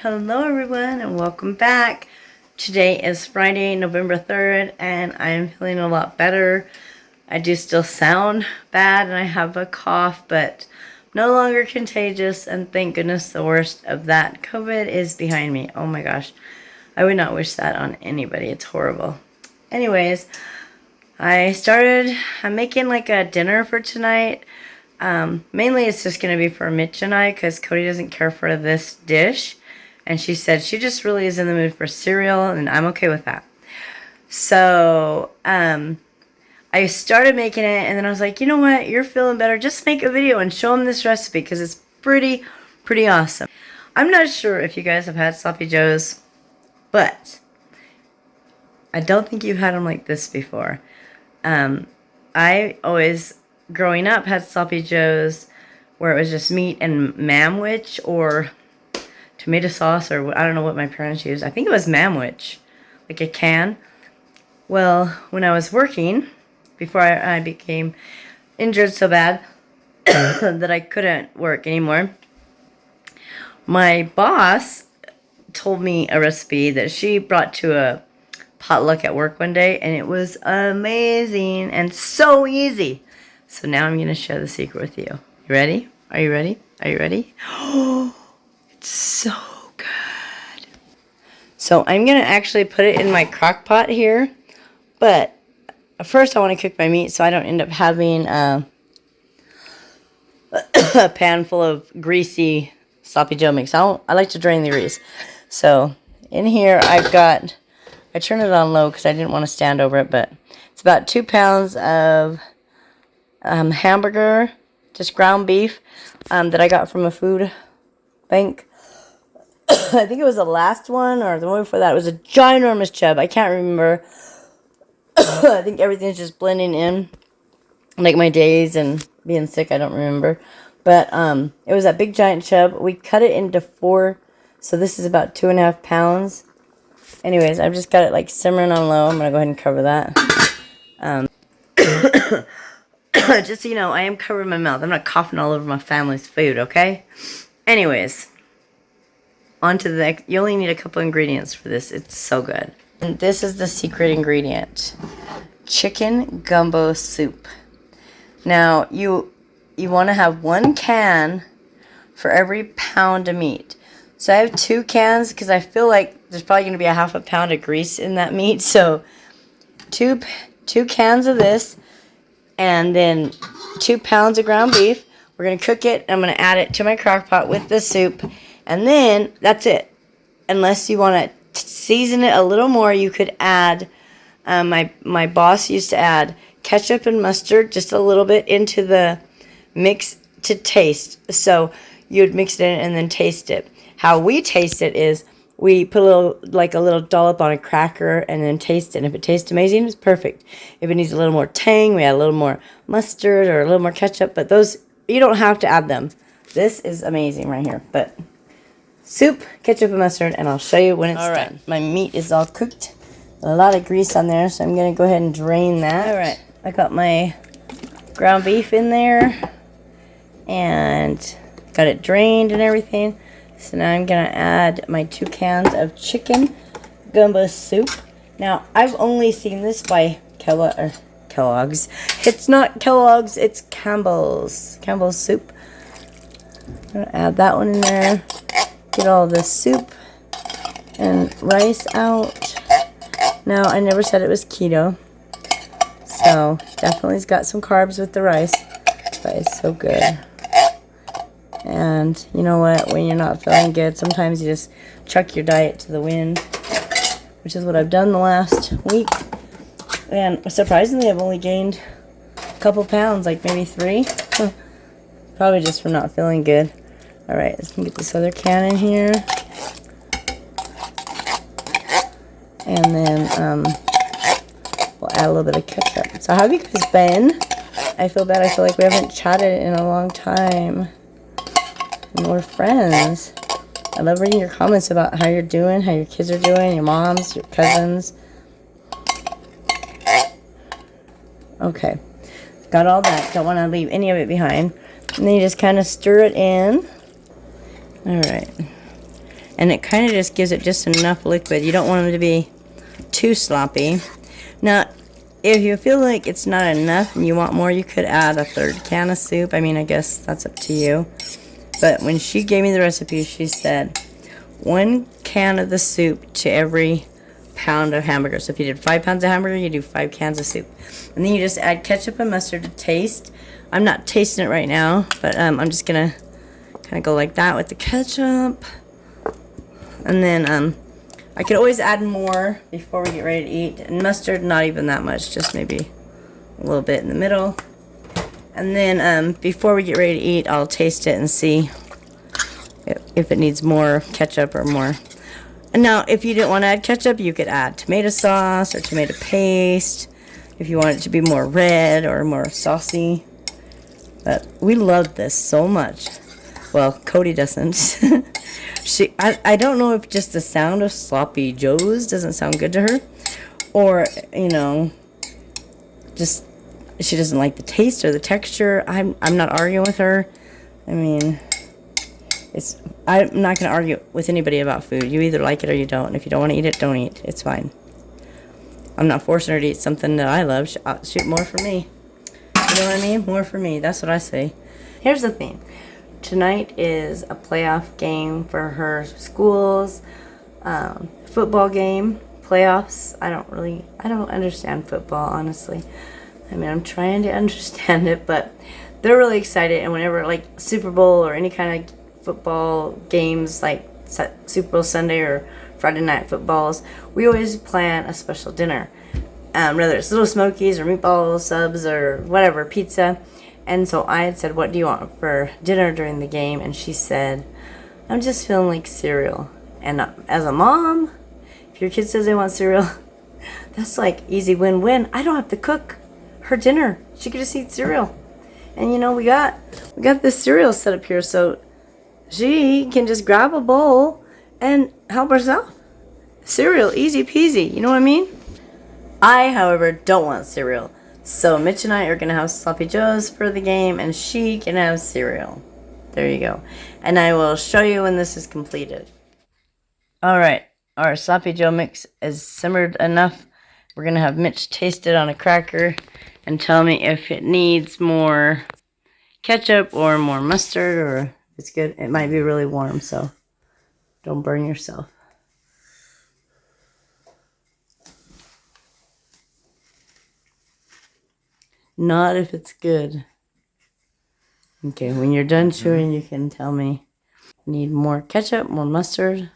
Hello everyone and welcome back. Today is Friday, November 3rd, and I'm feeling a lot better. I do still sound bad and I have a cough, but no longer contagious, and thank goodness the worst of that COVID is behind me. Oh my gosh. I would not wish that on anybody. It's horrible. Anyways, I'm making like a dinner for tonight. Mainly it's just going to be for Mitch and I because Cody doesn't care for this dish. And she said she just really is in the mood for cereal, and I'm okay with that. So, I started making it, and then I was like, you know what? You're feeling better. Just make a video and show them this recipe because it's pretty awesome. I'm not sure if you guys have had Sloppy Joes, but I don't think you've had them like this before. I always, growing up, had Sloppy Joes where it was just meat and manwich or tomato sauce, or I don't know what my parents used. I think it was manwich, like a can. Well, when I was working, before I became injured so bad that I couldn't work anymore, my boss told me a recipe that she brought to a potluck at work one day, and it was amazing and so easy. So now I'm going to share the secret with you. You ready? Are you ready? Are you ready? Oh, it's so good. So I'm going to actually put it in my crock pot here. But first I want to cook my meat so I don't end up having a pan full of greasy Sloppy Joe mix. I like to drain the grease. So in here I turned it on low because I didn't want to stand over it. But it's about 2 pounds of hamburger, just ground beef that I got from a food bank. I think it was the last one or the one before that. It was a ginormous chub. I can't remember. I think everything's just blending in. Like my days and being sick, I don't remember. But it was that big giant chub. We cut it into 4. So this is about 2.5 pounds. Anyways, I've just got it like simmering on low. I'm going to go ahead and cover that. Just so you know, I am covering my mouth. I'm not coughing all over my family's food, okay? Anyways. You only need a couple ingredients for this. It's so good. And this is the secret ingredient. Chicken gumbo soup. Now, you want to have 1 can for every pound of meat. So I have 2 cans because I feel like there's probably going to be a half a pound of grease in that meat. So 2 cans of this, and then 2 pounds of ground beef. We're going to cook it. I'm going to add it to my crock pot with the soup. And then, that's it. Unless you want to season it a little more, you could add, my boss used to add ketchup and mustard just a little bit into the mix to taste. So, you would mix it in and then taste it. How we taste it is, we put a little dollop on a cracker and then taste it. And if it tastes amazing, it's perfect. If it needs a little more tang, we add a little more mustard or a little more ketchup. But those, you don't have to add them. This is amazing right here. But soup, ketchup, and mustard, and I'll show you when it's done. My meat is all cooked. A lot of grease on there, so I'm going to go ahead and drain that. All right, I got my ground beef in there, and got it drained and everything. So now I'm going to add my 2 cans of chicken gumbo soup. Now, I've only seen this by Kellogg's. It's not Kellogg's, it's Campbell's soup. I'm going to add that one in there. Get all the soup and rice out. Now, I never said it was keto. So, definitely it's got some carbs with the rice. But it's so good. And, you know what? When you're not feeling good, sometimes you just chuck your diet to the wind. Which is what I've done the last week. And, surprisingly, I've only gained a couple pounds. Like, maybe 3. Probably just from not feeling good. Alright, let's get this other can in here. And then we'll add a little bit of ketchup. So how have you guys been? I feel bad. I feel like we haven't chatted in a long time. And we're friends. I love reading your comments about how you're doing, how your kids are doing, your moms, your cousins. Okay. Got all that. Don't want to leave any of it behind. And then you just kind of stir it in. Alright. And it kind of just gives it just enough liquid. You don't want them to be too sloppy. Now, if you feel like it's not enough and you want more, you could add a 3rd can of soup. I mean, I guess that's up to you. But when she gave me the recipe, she said 1 can of the soup to every pound of hamburger. So if you did 5 pounds of hamburger, you do 5 cans of soup. And then you just add ketchup and mustard to taste. I'm not tasting it right now, but I'm just going to kind of go like that with the ketchup. And then I could always add more before we get ready to eat. And mustard, not even that much, just maybe a little bit in the middle. And then before we get ready to eat, I'll taste it and see if it needs more ketchup or more. And now, if you didn't want to add ketchup, you could add tomato sauce or tomato paste if you want it to be more red or more saucy. But we love this so much. Well, Cody doesn't. I don't know if just the sound of sloppy joes doesn't sound good to her, or, you know, just she doesn't like the taste or the texture. I'm not arguing with her. I mean, I'm not going to argue with anybody about food. You either like it or you don't. And if you don't want to eat it, don't eat. It's fine. I'm not forcing her to eat something that I love. Shoot, more for me. You know what I mean? More for me. That's what I say. Here's the thing. Tonight is a playoff game for her school's football game. Playoffs. I don't understand football, honestly. I mean, I'm trying to understand it, but they're really excited. And whenever, like, Super Bowl or any kind of football games, like Super Bowl Sunday or Friday night footballs, we always plan a special dinner. Whether it's Little Smokies or meatballs, subs, or whatever, pizza. And so I had said, what do you want for dinner during the game? And she said, I'm just feeling like cereal. And as a mom, if your kid says they want cereal, that's like easy win-win. I don't have to cook her dinner. She could just eat cereal. And you know, we got this cereal set up here, so she can just grab a bowl and help herself. Cereal, easy peasy, you know what I mean? I, however, don't want cereal. So Mitch and I are going to have sloppy joes for the game, and she can have cereal. There you go. And I will show you when this is completed. Alright, our sloppy joe mix is simmered enough. We're going to have Mitch taste it on a cracker and tell me if it needs more ketchup or more mustard, or if it's good. It might be really warm, so don't burn yourself. Not if it's good. Okay, when you're done chewing, you can tell me. Need more ketchup, more mustard?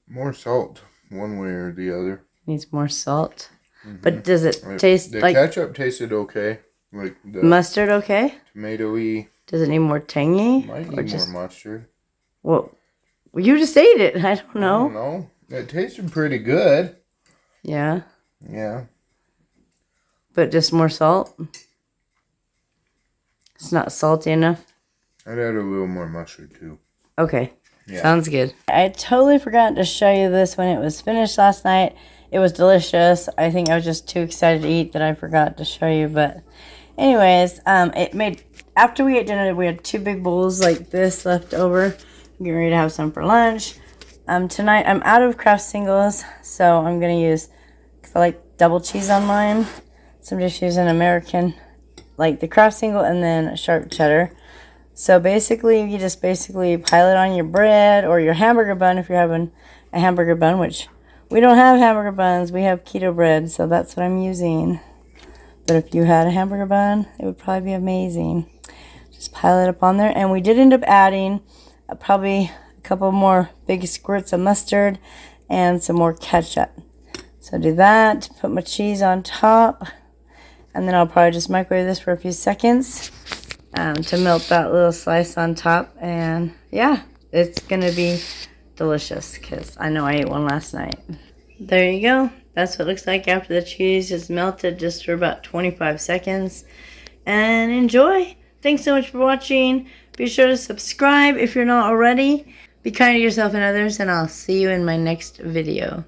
More salt, one way or the other. Needs more salt. But does it taste like... The ketchup tasted okay. Like the mustard okay? Tomato-y. Does it need more tangy? Might need more mustard. Well, you just ate it. I don't know. I don't know. It tasted pretty good. Yeah? Yeah. But just more salt? It's not salty enough? I'd add a little more mustard too. Okay. Yeah. Sounds good. I totally forgot to show you this when it was finished last night. It was delicious. I think I was just too excited to eat that I forgot to show you. But anyways, it made... After we ate dinner, we had 2 big bowls like this left over. I'm getting ready to have some for lunch. Tonight, I'm out of Kraft singles, so I'm going to use... Because I like double cheese on mine. So I'm just using American, like the Kraft single and then sharp cheddar. So basically, you just basically pile it on your bread or your hamburger bun if you're having a hamburger bun, which we don't have hamburger buns. We have keto bread, so that's what I'm using. But if you had a hamburger bun, it would probably be amazing. Just pile it up on there. And we did end up adding probably a couple more big squirts of mustard and some more ketchup. So do that, put my cheese on top. And then I'll probably just microwave this for a few seconds to melt that little slice on top. And yeah, it's going to be delicious because I know I ate one last night. There you go. That's what it looks like after the cheese is melted, just for about 25 seconds. And enjoy. Thanks so much for watching. Be sure to subscribe if you're not already. Be kind to yourself and others, and I'll see you in my next video.